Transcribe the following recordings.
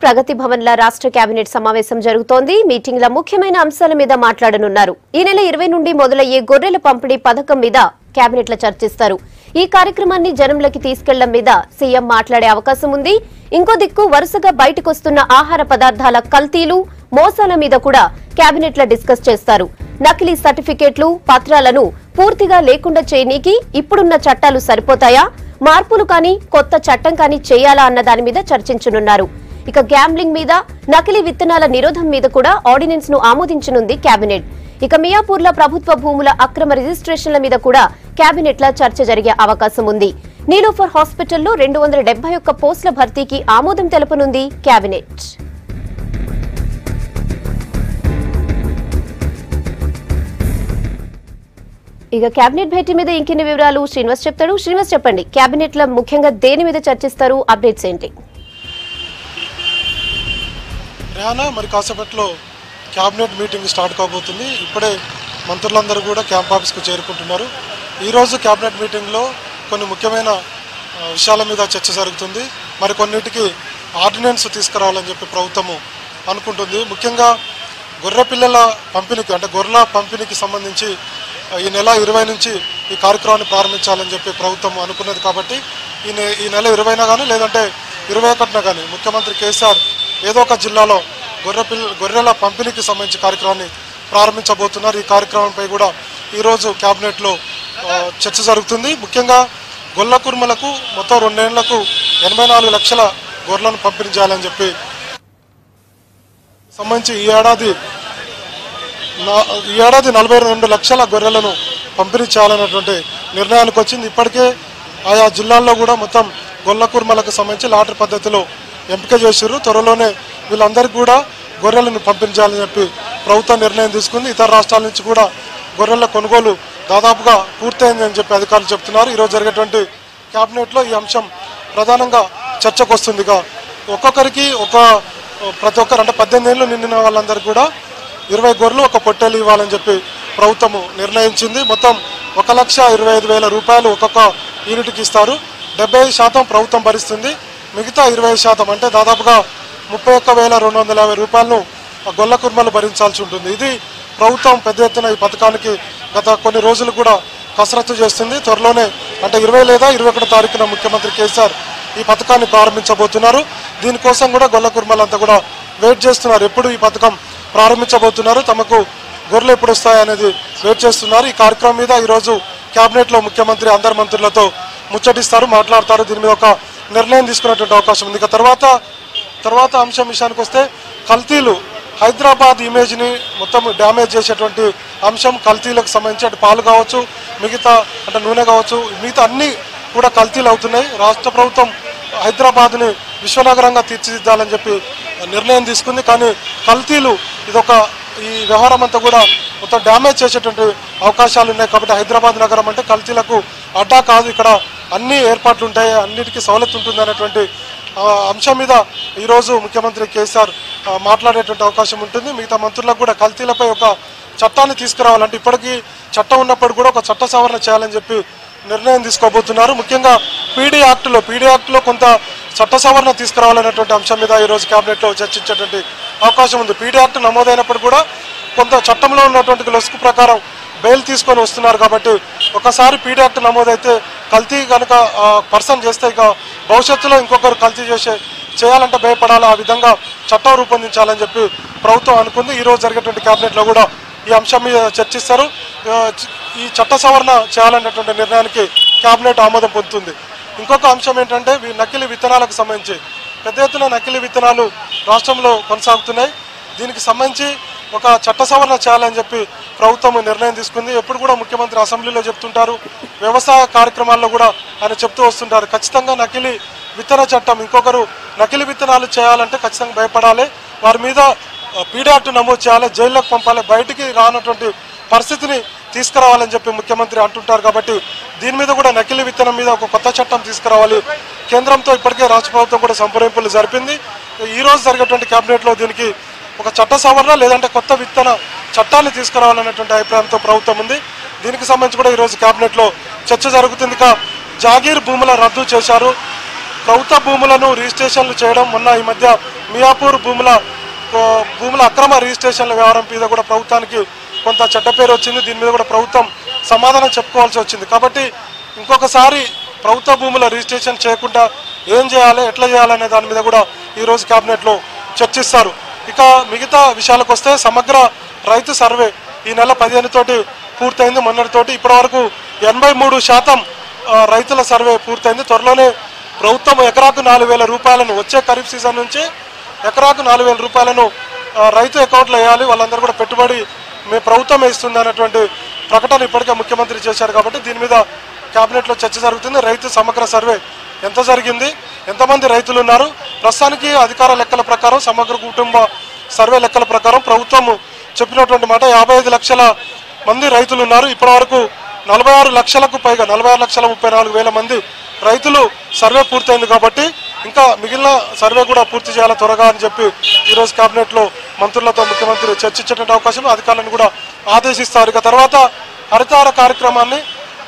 ప్రగతి భవన్ల రాష్ట్ర కేబినెట్ సమావేశం జరుగుతోంది. మీటింగ్ల ముఖ్యమైన అంశాల మీద మాట్లాడనున్నారు. ఈ నెల 20 నుండి మొదలయ్యే గొర్రెల పంపిణీ పథకం మీద కేబినెట్లో చర్చిస్తారు. ఈ కార్యక్రమాన్ని జనంలోకి తీసుకెళ్లడం మీద సీఎం మాట్లాడే అవకాశం ఉంది. ఇంకో దిక్కు వరుసగా బయటకొస్తున్న ఆహార పదార్థాల కల్తీలు, మోసాల మీద కూడా కేబినెట్లో డిస్కస్ చేస్తారు. నకిలీ సర్టిఫికెట్లు, పత్రాలను పూర్తిగా లేకుండా చేయనీకి ఇప్పుడున్న చట్టాలు సరిపోతాయా, మార్పులు కానీ కొత్త చట్టం కానీ చేయాలా అన్న దాని మీద చర్చించనున్నారు. ఇక గ్యాంబ్లింగ్ మీద, నకిలీ విత్తనాల నిరోధం మీద కూడా ఆర్డినెన్స్ ను ఆమోదించనుంది కేబినెట్. ఇక మియాపూర్ల ప్రభుత్వ భూముల అక్రమ రిజిస్ట్రేషన్ల మీద కూడా కేబినెట్ లో చర్చ జరిగే అవకాశం ఉంది. నీలోఫర్ హాస్పిటల్లో 271 పోస్టుల భర్తీకి ఆమోదం తెలపనుంది కేబినెట్. ఇక కేబినెట్ భేటీ మీద ఇంకెన్ని వివరాలు శ్రీనివాస్ చెప్తాడు. శ్రీనివాస్ చెప్పండి, కేబినెట్ లో ముఖ్యంగా దేని మీద చర్చిస్తారు, అప్డేట్స్ ఏంటి? మరి కాసేపట్లో క్యాబినెట్ మీటింగ్ స్టార్ట్ కాబోతుంది. ఇప్పుడే మంత్రులందరూ కూడా క్యాంప్ ఆఫీస్కు చేరుకుంటున్నారు. ఈరోజు క్యాబినెట్ మీటింగ్లో కొన్ని ముఖ్యమైన విషయాల మీద చర్చ జరుగుతుంది. మరి కొన్నిటికి ఆర్డినెన్స్ తీసుకురావాలని చెప్పి ప్రభుత్వము అనుకుంటుంది. ముఖ్యంగా గొర్రె పిల్లల పంపిణీకి, అంటే గొర్రెల పంపిణీకి సంబంధించి ఈ నెల 20 నుంచి ఈ కార్యక్రమాన్ని ప్రారంభించాలని చెప్పి ప్రభుత్వం అనుకున్నది. కాబట్టి ఈ నెల 20న కానీ లేదంటే 21న కానీ ముఖ్యమంత్రి కేసీఆర్ ఏదో ఒక జిల్లాలో గొర్రెల పంపిణీకి సంబంధించి కార్యక్రమాన్ని ప్రారంభించబోతున్నారు. ఈ కార్యక్రమంపై కూడా ఈరోజు క్యాబినెట్లో చర్చ జరుగుతుంది. ముఖ్యంగా గొల్ల కుర్మలకు మొత్తం 2 ఏళ్లకు 84 లక్షల గొర్రెలను పంపిణీ చేయాలని చెప్పి సంబంధించి ఈ ఏడాది 42 లక్షల గొర్రెలను పంపిణీ చేయాలనేటువంటి నిర్ణయానికి వచ్చింది. ఇప్పటికే ఆయా జిల్లాల్లో కూడా మొత్తం గొల్ల కుర్మలకు సంబంధించి లాటరీ పద్ధతిలో ఎంపిక చేశారు. త్వరలోనే వీళ్ళందరికీ కూడా గొర్రెలను పంపిణీ చేయాలని చెప్పి ప్రభుత్వం నిర్ణయం తీసుకుంది. ఇతర రాష్ట్రాల నుంచి కూడా గొర్రెల కొనుగోలు దాదాపుగా పూర్తయిందని చెప్పి అధికారులు చెప్తున్నారు. ఈరోజు జరిగేటువంటి క్యాబినెట్లో ఈ అంశం ప్రధానంగా చర్చకు వస్తుంది. ఒక్కొక్కరికి ప్రతి ఒక్కరు అంటే 18 ఏళ్ళు నిండిన వాళ్ళందరికీ కూడా 20 గొర్రెలు, 1 పొట్టేలు ఇవ్వాలని చెప్పి ప్రభుత్వము నిర్ణయించింది. మొత్తం 1,25,000 రూపాయలు ఒక్కొక్క యూనిట్కి ఇస్తారు. 75% ప్రభుత్వం భరిస్తుంది. మిగతా 25% అంటే దాదాపుగా 31,250 రూపాయలను గొల్ల కుర్మలు భరించాల్సి ఉంటుంది. ఇది ప్రభుత్వం పెద్ద ఎత్తున ఈ పథకానికి గత కొన్ని రోజులు కూడా కసరత్తు చేస్తుంది. త్వరలోనే అంటే 20 లేదా 21 తారీఖున ముఖ్యమంత్రి కేసీఆర్ ఈ పథకాన్ని ప్రారంభించబోతున్నారు. దీనికోసం కూడా గొల్ల కుర్మలంతా కూడా వెయిట్ చేస్తున్నారు. ఎప్పుడు ఈ పథకం ప్రారంభించబోతున్నారు, తమకు గొర్రెలు ఎప్పుడు వస్తాయనేది వెయిట్ చేస్తున్నారు. ఈ కార్యక్రమం మీద ఈరోజు క్యాబినెట్లో ముఖ్యమంత్రి అందరు మంత్రులతో ముచ్చటిస్తారు, మాట్లాడతారు. దీని మీద ఒక నిర్ణయం తీసుకునేటువంటి అవకాశం ఉంది. ఇక తర్వాత అంశం విషయానికి వస్తే కల్తీలు, హైదరాబాద్ ఇమేజ్ని మొత్తం డ్యామేజ్ చేసేటువంటి అంశం కల్తీలకు సంబంధించి, అంటే పాలు కావచ్చు, మిగతా అంటే నూనె కావచ్చు, మిగతా అన్నీ కూడా కల్తీలు అవుతున్నాయి. రాష్ట్ర ప్రభుత్వం హైదరాబాద్ని విశ్వనగరంగా తీర్చిదిద్దాలని చెప్పి నిర్ణయం తీసుకుంది. కానీ కల్తీలు ఈ వ్యవహారం అంతా కూడా మొత్తం డ్యామేజ్ చేసేటువంటి అవకాశాలు ఉన్నాయి. కాబట్టి హైదరాబాద్ నగరం అంటే కల్తీలకు అడ్డా కాదు, ఇక్కడ అన్ని ఏర్పాట్లు ఉంటాయి, అన్నిటికీ సవలతు ఉంటుంది అనేటువంటి అంశం మీద ఈరోజు ముఖ్యమంత్రి కేసీఆర్ మాట్లాడేటువంటి అవకాశం ఉంటుంది. మిగతా మంత్రులకు కూడా కల్తీలపై ఒక చట్టాన్ని తీసుకురావాలంటే, ఇప్పటికీ చట్టం ఉన్నప్పుడు కూడా ఒక చట్ట సవరణ చేయాలని చెప్పి నిర్ణయం తీసుకోబోతున్నారు. ముఖ్యంగా పీడీ యాక్ట్లో కొంత చట్ట సవరణ తీసుకురావాలనేటువంటి అంశం మీద ఈరోజు క్యాబినెట్లో చర్చించేటువంటి అవకాశం ఉంది. పీడీ యాక్ట్ నమోదైనప్పుడు కూడా కొంత చట్టంలో ఉన్నటువంటి లొసుగు ప్రకారం బెయిల్ తీసుకొని వస్తున్నారు. కాబట్టి ఒకసారి పీడీ యాక్ట్ నమోదైతే కల్తీ కనుక పర్సన్ చేస్తే ఇక భవిష్యత్తులో ఇంకొకరు కల్తీ చేయాలంటే భయపడాలి, ఆ విధంగా చట్టం రూపొందించాలని చెప్పి ప్రభుత్వం అనుకుంది. ఈరోజు జరిగేటువంటి క్యాబినెట్లో కూడా ఈ అంశం మీద చర్చిస్తారు. ఈ చట్ట సవరణ చేయాలనేటువంటి నిర్ణయానికి క్యాబినెట్ ఆమోదం పొందుతుంది. ఇంకొక అంశం ఏంటంటే నకిలీ విత్తనాలకు సంబంధించి పెద్ద ఎత్తున నకిలీ విత్తనాలు రాష్ట్రంలో కొనసాగుతున్నాయి. దీనికి సంబంధించి ఒక చట్ట సవరణ చేయాలని చెప్పి ప్రభుత్వం నిర్ణయం తీసుకుంది. ఎప్పుడు కూడా ముఖ్యమంత్రి అసెంబ్లీలో చెప్తుంటారు, వ్యవసాయ కార్యక్రమాల్లో కూడా ఆయన చెప్తూ వస్తుంటారు, ఖచ్చితంగా నకిలీ విత్తన చట్టం, ఇంకొకరు నకిలీ విత్తనాలు చేయాలంటే ఖచ్చితంగా భయపడాలి, వారి మీద పీడీ యాక్ట్ నమోదు చేయాలి, జైల్లోకి పంపాలి, బయటికి రానటువంటి పరిస్థితిని తీసుకురావాలని చెప్పి ముఖ్యమంత్రి అంటుంటారు. కాబట్టి దీని మీద కూడా నకిలీ విత్తనం మీద ఒక కొత్త చట్టం తీసుకురావాలి. కేంద్రంతో ఇప్పటికే రాష్ట్ర ప్రభుత్వం కూడా సంప్రదింపులు జరిపింది. ఈరోజు జరిగేటువంటి క్యాబినెట్లో దీనికి ఒక చట్ట సవరణ లేదంటే కొత్త విత్తన చట్టాన్ని తీసుకురావాలనేటువంటి అభిప్రాయంతో ప్రభుత్వం ఉంది. దీనికి సంబంధించి కూడా ఈరోజు క్యాబినెట్లో చర్చ జరుగుతుంది. జాగీర్ భూముల రద్దు చేశారు, ప్రభుత్వ భూములను రిజిస్ట్రేషన్లు చేయడం, మొన్న ఈ మధ్య మియాపూర్ భూముల అక్రమ రిజిస్ట్రేషన్ల వ్యవహారం మీద కూడా ప్రభుత్వానికి కొంత చెడ్డ పేరు వచ్చింది. దీని మీద కూడా ప్రభుత్వం సమాధానం చెప్పుకోవాల్సి వచ్చింది. కాబట్టి ఇంకొకసారి ప్రభుత్వ భూముల రిజిస్ట్రేషన్ చేయకుండా ఏం చేయాలి, ఎట్లా చేయాలనే దాని మీద కూడా ఈరోజు కేబినెట్లో చర్చిస్తారు. ఇక మిగతా విషయాలకు వస్తే సమగ్ర రైతు సర్వే ఈ నెల 15 తోటి పూర్తయింది. మొన్నటితోటి ఇప్పటి వరకు 83% రైతుల సర్వే పూర్తయింది. త్వరలోనే ప్రభుత్వం ఎకరాకు 4,000 రూపాయలను వచ్చే ఖరీఫ్ సీజన్ నుంచి ఎకరాకు 4,000 రూపాయలను రైతు అకౌంట్లో వేయాలి, వాళ్ళందరూ కూడా పెట్టుబడి ప్రభుత్వం ఇస్తుంది అన్నటువంటి ప్రకటన ఇప్పటికే ముఖ్యమంత్రి చేశారు. కాబట్టి దీని మీద కేబినెట్లో చర్చ జరుగుతుంది. రైతు సమగ్ర సర్వే ఎంత జరిగింది, ఎంతమంది రైతులు ఉన్నారు, ప్రస్తుతానికి అధికార లెక్కల ప్రకారం సమగ్ర కుటుంబ సర్వే లెక్కల ప్రకారం ప్రభుత్వం చెప్పినటువంటి మాట 55 లక్షల మంది రైతులు ఉన్నారు. ఇప్పటి వరకు 46 లక్షలకు పైగా 46,34,000 మంది రైతులు సర్వే పూర్తయింది. కాబట్టి ఇంకా మిగిలిన సర్వే కూడా పూర్తి చేయాలి త్వరగా అని చెప్పి ఈరోజు కేబినెట్లో మంత్రులతో ముఖ్యమంత్రి చర్చించేటువంటి అవకాశం, అధికారులను కూడా ఆదేశిస్తారు. ఇక తర్వాత హరితహార కార్యక్రమాన్ని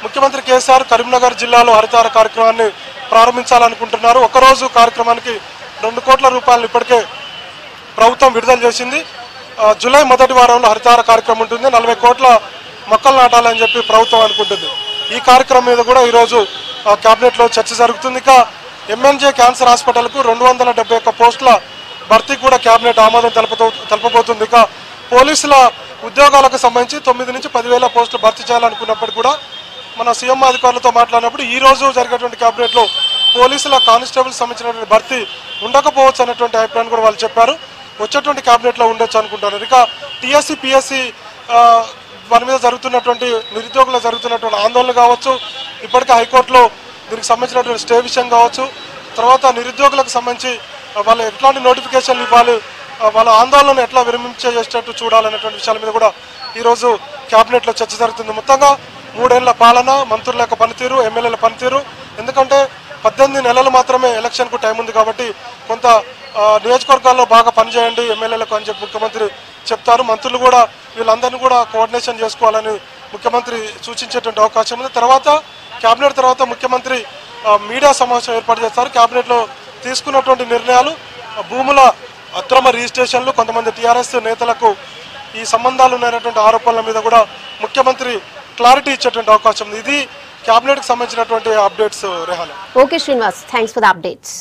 ముఖ్యమంత్రి కేసీఆర్ కరీంనగర్ జిల్లాలో హరితహార కార్యక్రమాన్ని ప్రారంభించాలనుకుంటున్నారు. ఒకరోజు కార్యక్రమానికి 2 కోట్ల రూపాయలు ఇప్పటికే ప్రభుత్వం విడుదల చేసింది. జూలై మొదటి వారంలో హరితహార కార్యక్రమం ఉంటుంది. 40 కోట్ల మొక్కలు నాటాలని చెప్పి ప్రభుత్వం అనుకుంటుంది. ఈ కార్యక్రమం మీద కూడా ఈరోజు కేబినెట్లో చర్చ జరుగుతుంది. ఇక ఎంఎన్జే క్యాన్సర్ హాస్పిటల్కు 271 పోస్టుల భర్తీకి కూడా కేబినెట్ ఆమోదం తెలపబోతుంది. ఇక పోలీసుల ఉద్యోగాలకు సంబంధించి 9 నుంచి 10,000 పోస్టులు భర్తీ చేయాలనుకున్నప్పటికీ కూడా మన సీఎం అధికారులతో మాట్లాడినప్పుడు ఈ రోజు జరిగేటువంటి కేబినెట్లో పోలీసుల కానిస్టేబుల్ సంబంధించినటువంటి భర్తీ ఉండకపోవచ్చు అనేటువంటి అభిప్రాయాన్ని కూడా వాళ్ళు చెప్పారు. వచ్చేటువంటి కేబినెట్లో ఉండొచ్చు అనుకుంటున్నారు. ఇక టీఎస్సీ పిఎస్సీ వారి మీద జరుగుతున్నటువంటి నిరుద్యోగులు జరుగుతున్నటువంటి ఆందోళన కావచ్చు, ఇప్పటికే హైకోర్టులో దీనికి సంబంధించినటువంటి స్టే విషయం కావచ్చు, తర్వాత నిరుద్యోగులకు సంబంధించి వాళ్ళు ఎట్లాంటి నోటిఫికేషన్లు ఇవ్వాలి, వాళ్ళ ఆందోళనను ఎట్లా విరమించేటట్టు చూడాలనేటువంటి విషయాల మీద కూడా ఈరోజు కేబినెట్లో చర్చ జరుగుతుంది. మొత్తంగా 3 ఏళ్ల పాలన, మంత్రుల యొక్క పనితీరు, ఎమ్మెల్యేల పనితీరు, ఎందుకంటే 18 నెలలు మాత్రమే ఎలక్షన్కు టైం ఉంది కాబట్టి కొంత నియోజకవర్గాల్లో బాగా పనిచేయండి ఎమ్మెల్యేలకు అని చెప్పి ముఖ్యమంత్రి చెప్తారు. మంత్రులు కూడా వీళ్ళందరినీ కూడా కోఆర్డినేషన్ చేసుకోవాలని ముఖ్యమంత్రి సూచించేటువంటి అవకాశం ఉంది. తర్వాత కేబినెట్ తర్వాత ముఖ్యమంత్రి మీడియా సమావేశం ఏర్పాటు చేస్తారు. కేబినెట్లో తీసుకున్నటువంటి నిర్ణయాలు, భూముల అక్రమ రిజిస్ట్రేషన్లు, కొంతమంది టీఆర్ఎస్ నేతలకు ఈ సంబంధాలు ఉన్నటువంటి ఆరోపణల మీద కూడా ముఖ్యమంత్రి క్లారిటీ ఇచ్చేటువంటి అవకాశం ఉంది. ఇది కేబినెట్కి సంబంధించినటువంటి updates. Rehana. Okay Srinivas, thanks for the updates.